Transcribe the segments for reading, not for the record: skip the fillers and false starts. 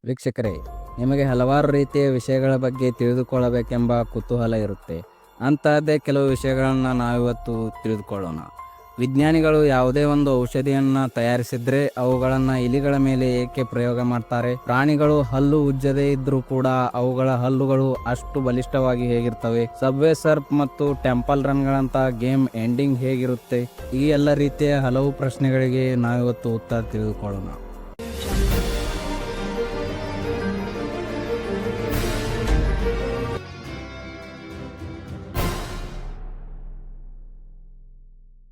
ವೀಕ್ಷಕರೇ, ನಿಮಗೆ ಹಲವಾರು ರೀತಿಯ ವಿಷಯಗಳ ಬಗ್ಗೆ ತಿಳಿದುಕೊಳ್ಳಬೇಕೆಂಬ ಕುತೂಹಲ ಇರುತ್ತೆ. ಅಂತಹದ್ದೇ ಕೆಲವು ವಿಷಯಗಳನ್ನು ನಾವಿವತ್ತು ತಿಳಿದುಕೊಳ್ಳೋಣ. ವಿಜ್ಞಾನಿಗಳು ಯಾವುದೇ ಒಂದು ಔಷಧಿಯನ್ನು ತಯಾರಿಸಿದ್ರೆ ಅವುಗಳನ್ನು ಇಲಿಗಳ ಮೇಲೆ ಏಕೆ ಪ್ರಯೋಗ ಮಾಡ್ತಾರೆ? ಪ್ರಾಣಿಗಳು ಹಲ್ಲು ಉಜ್ಜದೇ ಇದ್ರೂ ಕೂಡ ಅವುಗಳ ಹಲ್ಲುಗಳು ಅಷ್ಟು ಬಲಿಷ್ಠವಾಗಿ ಹೇಗಿರ್ತವೆ? ಸಬ್ವೇ ಸರ್ಫ್ ಮತ್ತು ಟೆಂಪಲ್ ರನ್ಗಳಂತ ಗೇಮ್ ಎಂಡಿಂಗ್ ಹೇಗಿರುತ್ತೆ? ಈ ಎಲ್ಲ ರೀತಿಯ ಹಲವು ಪ್ರಶ್ನೆಗಳಿಗೆ ನಾವಿವತ್ತು ಉತ್ತರ ತಿಳಿದುಕೊಳ್ಳೋಣ.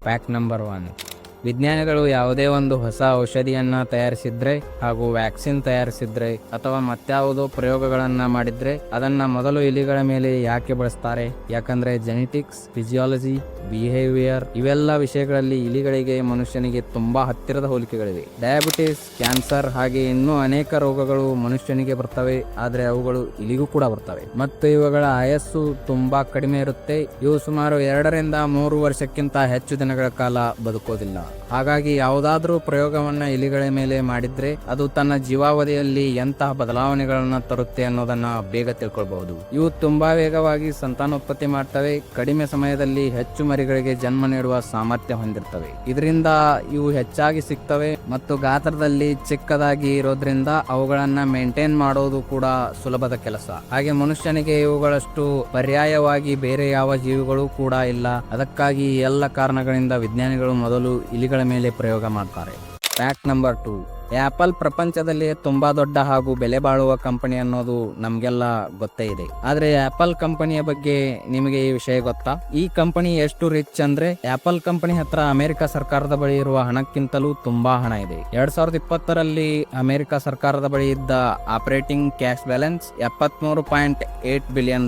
Fact number 1. ವಿಜ್ಞಾನಿಗಳು ಯಾವುದೇ ಒಂದು ಹೊಸ ಔಷಧಿಯನ್ನು ತಯಾರಿಸಿದ್ರೆ ಹಾಗೂ ವ್ಯಾಕ್ಸಿನ್ ತಯಾರಿಸಿದ್ರೆ ಅಥವಾ ಮತ್ಯಾವುದೋ ಪ್ರಯೋಗಗಳನ್ನು ಮಾಡಿದ್ರೆ ಅದನ್ನು ಮೊದಲು ಇಲಿಗಳ ಮೇಲೆ ಯಾಕೆ ಬಳಸ್ತಾರೆ? ಯಾಕಂದ್ರೆ ಜೆನೆಟಿಕ್ಸ್, ಫಿಸಿಯಾಲಜಿ, ಬಿಹೇವಿಯರ್ ಇವೆಲ್ಲ ವಿಷಯಗಳಲ್ಲಿ ಇಲಿಗಳಿಗೆ ಮನುಷ್ಯನಿಗೆ ತುಂಬಾ ಹತ್ತಿರದ ಹೋಲಿಕೆಗಳಿವೆ. ಡಯಾಬಿಟಿಸ್, ಕ್ಯಾನ್ಸರ್ ಹಾಗೆ ಇನ್ನೂ ಅನೇಕ ರೋಗಗಳು ಮನುಷ್ಯನಿಗೆ ಬರ್ತವೆ, ಆದ್ರೆ ಅವುಗಳು ಇಲಿಗೂ ಕೂಡ ಬರ್ತವೆ ಮತ್ತು ಇವುಗಳ ಆಯಸ್ಸು ತುಂಬಾ ಕಡಿಮೆ ಇರುತ್ತೆ. ಇವು ಸುಮಾರು 2ರಿಂದ 3 ವರ್ಷಕ್ಕಿಂತ ಹೆಚ್ಚು ದಿನಗಳ ಕಾಲ ಬದುಕೋದಿಲ್ಲ. ಹಾಗಾಗಿ ಯಾವುದಾದ್ರೂ ಪ್ರಯೋಗವನ್ನ ಇಲಿಗಳ ಮೇಲೆ ಮಾಡಿದ್ರೆ ಅದು ತನ್ನ ಜೀವಾವಧಿಯಲ್ಲಿ ಎಂತಹ ಬದಲಾವಣೆಗಳನ್ನ ತರುತ್ತೆ ಅನ್ನೋದನ್ನ ಬೇಗ ತಿಳ್ಕೊಳ್ಬಹುದು. ಇವು ತುಂಬಾ ವೇಗವಾಗಿ ಸಂತಾನೋತ್ಪತ್ತಿ ಮಾಡ್ತವೆ, ಕಡಿಮೆ ಸಮಯದಲ್ಲಿ ಹೆಚ್ಚು ಮರಿಗಳಿಗೆ ಜನ್ಮ ನೀಡುವ ಸಾಮರ್ಥ್ಯ ಹೊಂದಿರ್ತವೆ. ಇದರಿಂದ ಇವು ಹೆಚ್ಚಾಗಿ ಸಿಗ್ತವೆ ಮತ್ತು ಗಾತ್ರದಲ್ಲಿ ಚಿಕ್ಕದಾಗಿ ಇರೋದ್ರಿಂದ ಅವುಗಳನ್ನ ಮೇಂಟೈನ್ ಮಾಡೋದು ಕೂಡ ಸುಲಭದ ಕೆಲಸ. ಹಾಗೆ ಮನುಷ್ಯನಿಗೆ ಇವುಗಳಷ್ಟು ಪರ್ಯಾಯವಾಗಿ ಬೇರೆ ಯಾವ ಜೀವಿಗಳು ಕೂಡ ಇಲ್ಲ. ಅದಕ್ಕಾಗಿ ಎಲ್ಲ ಕಾರಣಗಳಿಂದ ವಿಜ್ಞಾನಿಗಳು ಮೊದಲು ಇಲಿಗಳ ಮೇಲೆ ಪ್ರಯೋಗ ಮಾಡ್ತಾರೆ. Fact number 2. ಆಪಲ್ ಪ್ರಪಂಚದಲ್ಲಿ ತುಂಬಾ ದೊಡ್ಡ ಹಾಗೂ ಬೆಲೆ ಬಾಳುವ ಕಂಪನಿ ಅನ್ನೋದು ನಮ್ಗೆಲ್ಲ ಗೊತ್ತೇ ಇದೆ. ಆದ್ರೆ ಆಪಲ್ ಕಂಪನಿಯ ಬಗ್ಗೆ ನಿಮಗೆ ಈ ವಿಷಯ ಗೊತ್ತಾ? ಈ ಕಂಪನಿ ಎಷ್ಟು ರಿಚ್ ಅಂದ್ರೆ ಆಪಲ್ ಕಂಪನಿ ಹತ್ರ ಅಮೆರಿಕ ಸರ್ಕಾರದ ಬಳಿ ಇರುವ ಹಣಕ್ಕಿಂತಲೂ ತುಂಬಾ ಹಣ ಇದೆ. 2020ರಲ್ಲಿ ಅಮೆರಿಕ ಸರ್ಕಾರದ ಬಳಿ ಇದ್ದ ಆಪರೇಟಿಂಗ್ ಕ್ಯಾಶ್ ಬ್ಯಾಲೆನ್ಸ್ $73.8 ಬಿಲಿಯನ್.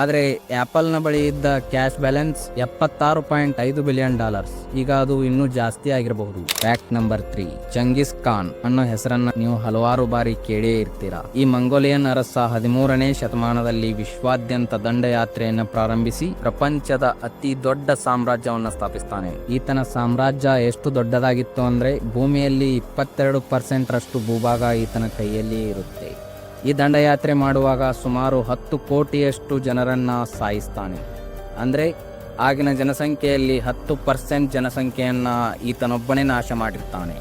ಆದ್ರೆ ಆಪಲ್ ನ ಬಳಿ ಇದ್ದ ಕ್ಯಾಶ್ ಬ್ಯಾಲೆನ್ಸ್ $76.5 ಬಿಲಿಯನ್. ಈಗ ಅದು ಇನ್ನೂ ಜಾಸ್ತಿ ಆಗಿರಬಹುದು. Fact number 3. ಚಂಗೀಸ್ ಖಾನ್ ಅನ್ನೋ ಹೆಸರನ್ನ ನೀವು ಹಲವಾರು ಬಾರಿ ಕೇಳೇ ಇರ್ತೀರಾ. ಈ ಮಂಗೋಲಿಯನ್ ಅರಸ 13ನೇ ಶತಮಾನದಲ್ಲಿ ವಿಶ್ವಾದ್ಯಂತ ದಂಡಯಾತ್ರೆಯನ್ನು ಪ್ರಾರಂಭಿಸಿ ಪ್ರಪಂಚದ ಅತಿ ದೊಡ್ಡ ಸಾಮ್ರಾಜ್ಯವನ್ನು ಸ್ಥಾಪಿಸ್ತಾನೆ. ಈತನ ಸಾಮ್ರಾಜ್ಯ ಎಷ್ಟು ದೊಡ್ಡದಾಗಿತ್ತು ಅಂದ್ರೆ ಭೂಮಿಯಲ್ಲಿ 22% ರಷ್ಟು ಭೂಭಾಗ ಈತನ ಕೈಯಲ್ಲಿ ಇರುತ್ತೆ. ಈ ದಂಡಯಾತ್ರೆ ಮಾಡುವಾಗ ಸುಮಾರು 10 ಕೋಟಿಯಷ್ಟು ಜನರನ್ನ ಸಾಯಿಸ್ತಾನೆ. ಅಂದ್ರೆ ಆಗಿನ ಜನಸಂಖ್ಯೆಯಲ್ಲಿ 10% ಜನಸಂಖ್ಯೆಯನ್ನ ಈತನೊಬ್ಬನೇ ನಾಶ ಮಾಡಿರ್ತಾನೆ.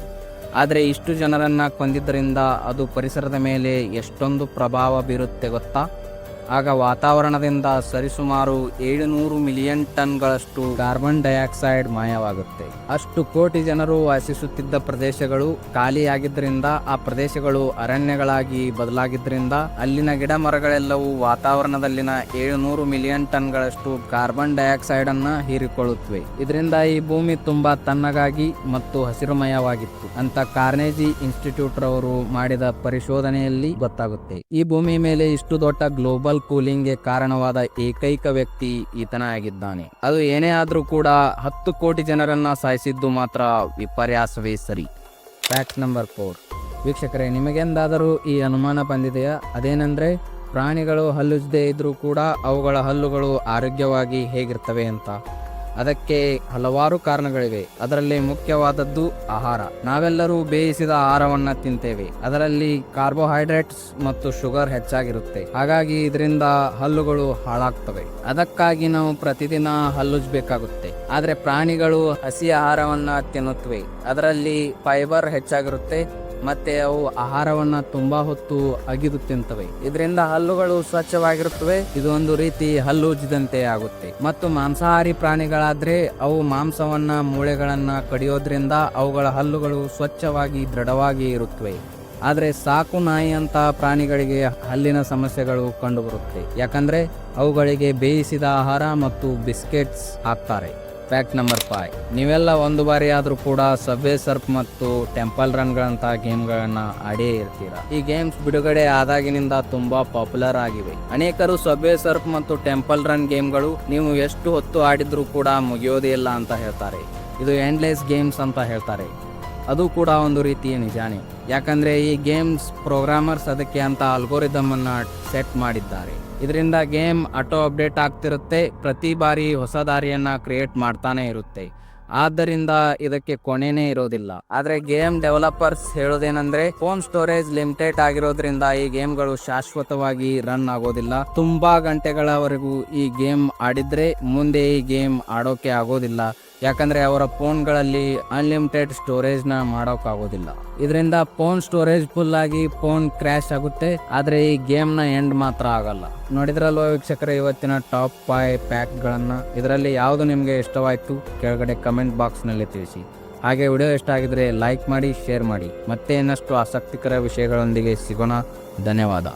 ಆದರೆ ಇಷ್ಟು ಜನರನ್ನ ಕೊಂದಿದ್ದರಿಂದ ಅದು ಪರಿಸರದ ಮೇಲೆ ಎಷ್ಟೊಂದು ಪ್ರಭಾವ ಬೀರುತ್ತೆ ಗೊತ್ತಾ? ಆಗ ವಾತಾವರಣದಿಂದ ಸರಿಸುಮಾರು 700 ಮಿಲಿಯನ್ ಟನ್ಗಳಷ್ಟು ಕಾರ್ಬನ್ ಡೈಆಕ್ಸೈಡ್ ಮಾಯವಾಗುತ್ತೆ. ಅಷ್ಟು ಕೋಟಿ ಜನರು ವಾಸಿಸುತ್ತಿದ್ದ ಪ್ರದೇಶಗಳು ಖಾಲಿಯಾಗಿದ್ದರಿಂದ, ಆ ಪ್ರದೇಶಗಳು ಅರಣ್ಯಗಳಾಗಿ ಬದಲಾಗಿದ್ದರಿಂದ ಅಲ್ಲಿನ ಗಿಡ ಮರಗಳೆಲ್ಲವೂ ವಾತಾವರಣದಲ್ಲಿನ 700 ಮಿಲಿಯನ್ ಟನ್ಗಳಷ್ಟು ಕಾರ್ಬನ್ ಡೈಆಕ್ಸೈಡ್ ಅನ್ನ ಹೀರಿಕೊಳ್ಳುತ್ತವೆ. ಇದರಿಂದ ಈ ಭೂಮಿ ತುಂಬಾ ತಣ್ಣಗಾಗಿ ಮತ್ತು ಹಸಿರುಮಯವಾಗಿತ್ತು ಅಂತ ಕಾರ್ನೆಜಿ ಇನ್ಸ್ಟಿಟ್ಯೂಟ್ ರವರು ಮಾಡಿದ ಪರಿಶೋಧನೆಯಲ್ಲಿ ಗೊತ್ತಾಗುತ್ತೆ. ಈ ಭೂಮಿ ಮೇಲೆ ಇಷ್ಟು ದೊಡ್ಡ ಗ್ಲೋಬಲ್ ಕೂಲಿಂಗ್ ಗೆ ಕಾರಣವಾದ ಏಕೈಕ ವ್ಯಕ್ತಿ ಈತನ ಆಗಿದ್ದಾನೆ. ಅದು ಏನೇ ಆದ್ರೂ ಕೂಡ 10 ಕೋಟಿ ಜನರನ್ನ ಸಾಯಿಸಿದ್ದು ಮಾತ್ರ ವಿಪರ್ಯಾಸವೇ ಸರಿ. Fact number 4. ವೀಕ್ಷಕರೇ, ನಿಮಗೆಂದಾದರೂ ಈ ಅನುಮಾನ ಬಂದಿದೆಯಾ? ಅದೇನೆಂದ್ರೆ ಪ್ರಾಣಿಗಳು ಹಲ್ಲುಜ್ಜದೇ ಇದ್ರೂ ಕೂಡ ಅವುಗಳ ಹಲ್ಲುಗಳು ಆರೋಗ್ಯವಾಗಿ ಹೇಗಿರ್ತವೆ ಅಂತ. ಅದಕ್ಕೆ ಹಲವಾರು ಕಾರಣಗಳಿವೆ. ಅದರಲ್ಲಿ ಮುಖ್ಯವಾದದ್ದು ಆಹಾರ. ನಾವೆಲ್ಲರೂ ಬೇಯಿಸಿದ ಆಹಾರವನ್ನ ತಿಂತೇವೆ. ಅದರಲ್ಲಿ ಕಾರ್ಬೋಹೈಡ್ರೇಟ್ಸ್ ಮತ್ತು ಶುಗರ್ ಹೆಚ್ಚಾಗಿರುತ್ತೆ. ಹಾಗಾಗಿ ಇದರಿಂದ ಹಲ್ಲುಗಳು ಹಾಳಾಗ್ತವೆ. ಅದಕ್ಕಾಗಿ ನಾವು ಪ್ರತಿದಿನ ಹಲ್ಲುಜ್ಜಬೇಕಾಗುತ್ತೆ. ಆದ್ರೆ ಪ್ರಾಣಿಗಳು ಹಸಿ ಆಹಾರವನ್ನ ತಿನ್ನುತ್ತವೆ. ಅದರಲ್ಲಿ ಫೈಬರ್ ಹೆಚ್ಚಾಗಿರುತ್ತೆ ಮತ್ತೆ ಅವು ಆಹಾರವನ್ನ ತುಂಬಾ ಹೊತ್ತು ಅಗಿದು ತಿಂತವೆ. ಇದರಿಂದ ಹಲ್ಲುಗಳು ಸ್ವಚ್ಛವಾಗಿರುತ್ತವೆ. ಇದು ಒಂದು ರೀತಿ ಹಲ್ಲು ಉಜ್ಜಿದಂತೆ ಆಗುತ್ತೆ. ಮತ್ತು ಮಾಂಸಾಹಾರಿ ಪ್ರಾಣಿಗಳಾದ್ರೆ ಅವು ಮಾಂಸವನ್ನ, ಮೂಳೆಗಳನ್ನ ಕಡಿಯೋದ್ರಿಂದ ಅವುಗಳ ಹಲ್ಲುಗಳು ಸ್ವಚ್ಛವಾಗಿ ದೃಢವಾಗಿ ಇರುತ್ತವೆ. ಆದ್ರೆ ಸಾಕು ನಾಯಿ ಅಂತ ಪ್ರಾಣಿಗಳಿಗೆ ಹಲ್ಲಿನ ಸಮಸ್ಯೆಗಳು ಕಂಡುಬರುತ್ತೆ. ಯಾಕಂದ್ರೆ ಅವುಗಳಿಗೆ ಬೇಯಿಸಿದ ಆಹಾರ ಮತ್ತು ಬಿಸ್ಕೆಟ್ಸ್ ಹಾಕ್ತಾರೆ. Fact number 5. ನೀವೆಲ್ಲ ಒಂದು ಬಾರಿ ಆದ್ರೂ ಕೂಡ ಸಬ್ವೇ ಸರ್ಫ್ ಮತ್ತು ಟೆಂಪಲ್ ರನ್ಗಳಂತ ಗೇಮ್ಗಳನ್ನ ಆಡೇ ಇರ್ತೀರಾ. ಈ ಗೇಮ್ಸ್ ಬಿಡುಗಡೆ ಆದಾಗಿನಿಂದ ತುಂಬಾ ಪಾಪ್ಯುಲರ್ ಆಗಿವೆ. ಅನೇಕರು ಸಬ್ವೇ ಸರ್ಫ್ ಮತ್ತು ಟೆಂಪಲ್ ರನ್ ಗೇಮ್ಗಳು ನೀವು ಎಷ್ಟು ಹೊತ್ತು ಆಡಿದ್ರೂ ಕೂಡ ಮುಗಿಯೋದೇ ಇಲ್ಲ ಅಂತ ಹೇಳ್ತಾರೆ. ಇದು ಎಂಡ್ಲೆಸ್ ಗೇಮ್ಸ್ ಅಂತ ಹೇಳ್ತಾರೆ. ಅದು ಕೂಡ ಒಂದು ರೀತಿಯ ನಿಜಾನೇ. ಯಾಕಂದ್ರೆ ಈ ಗೇಮ್ಸ್ ಪ್ರೋಗ್ರಾಮರ್ಸ್ ಅದಕ್ಕೆ ಅಂತ ಅಲ್ಗೋರಿದಮ್ ಅನ್ನ ಸೆಟ್ ಮಾಡಿದ್ದಾರೆ. ಇದರಿಂದ ಗೇಮ್ ಆಟೋ ಅಪ್ಡೇಟ್ ಆಗ್ತಿರುತ್ತೆ. ಪ್ರತಿ ಬಾರಿ ಹೊಸ ದಾರಿಯನ್ನ ಕ್ರಿಯೇಟ್ ಮಾಡ್ತಾನೆ ಇರುತ್ತೆ. ಆದ್ದರಿಂದ ಇದಕ್ಕೆ ಕೊನೆನೇ ಇರೋದಿಲ್ಲ. ಆದ್ರೆ ಗೇಮ್ ಡೆವಲಪರ್ಸ್ ಹೇಳೋದೇನಂದ್ರೆ ಫೋನ್ ಸ್ಟೋರೇಜ್ ಲಿಮಿಟೆಡ್ ಆಗಿರೋದ್ರಿಂದ ಈ ಗೇಮ್ಗಳು ಶಾಶ್ವತವಾಗಿ ರನ್ ಆಗೋದಿಲ್ಲ. ತುಂಬಾ ಗಂಟೆಗಳವರೆಗೂ ಈ ಗೇಮ್ ಆಡಿದ್ರೆ ಮುಂದೆ ಈ ಗೇಮ್ ಆಡೋಕೆ ಆಗೋದಿಲ್ಲ. ಯಾಕಂದ್ರೆ ಅವರ ಫೋನ್ಗಳಲ್ಲಿ ಅನ್ಲಿಮಿಟೆಡ್ ಸ್ಟೋರೇಜ್ ನ ಮಾಡೋಕ್ ಆಗೋದಿಲ್ಲ. ಇದರಿಂದ ಫೋನ್ ಸ್ಟೋರೇಜ್ ಫುಲ್ ಆಗಿ ಫೋನ್ ಕ್ರ್ಯಾಶ್ ಆಗುತ್ತೆ. ಆದ್ರೆ ಈ ಗೇಮ್ ನ ಎಂಡ್ ಮಾತ್ರ ಆಗಲ್ಲ. ನೋಡಿದ್ರಲ್ವ ವೀಕ್ಷಕರೇ ಇವತ್ತಿನ ಟಾಪ್ 5 ಪ್ಯಾಕ್ ಗಳನ್ನ. ಇದರಲ್ಲಿ ಯಾವುದು ನಿಮ್ಗೆ ಇಷ್ಟವಾಯ್ತು ಕೆಳಗಡೆ ಕಮೆಂಟ್ ಬಾಕ್ಸ್ ನಲ್ಲಿ ತಿಳಿಸಿ. ಹಾಗೆ ವಿಡಿಯೋ ಇಷ್ಟ ಆಗಿದ್ರೆ ಲೈಕ್ ಮಾಡಿ, ಶೇರ್ ಮಾಡಿ. ಮತ್ತೆ ಇನ್ನಷ್ಟು ಆಸಕ್ತಿಕರ ವಿಷಯಗಳೊಂದಿಗೆ ಸಿಗೋಣ. ಧನ್ಯವಾದ.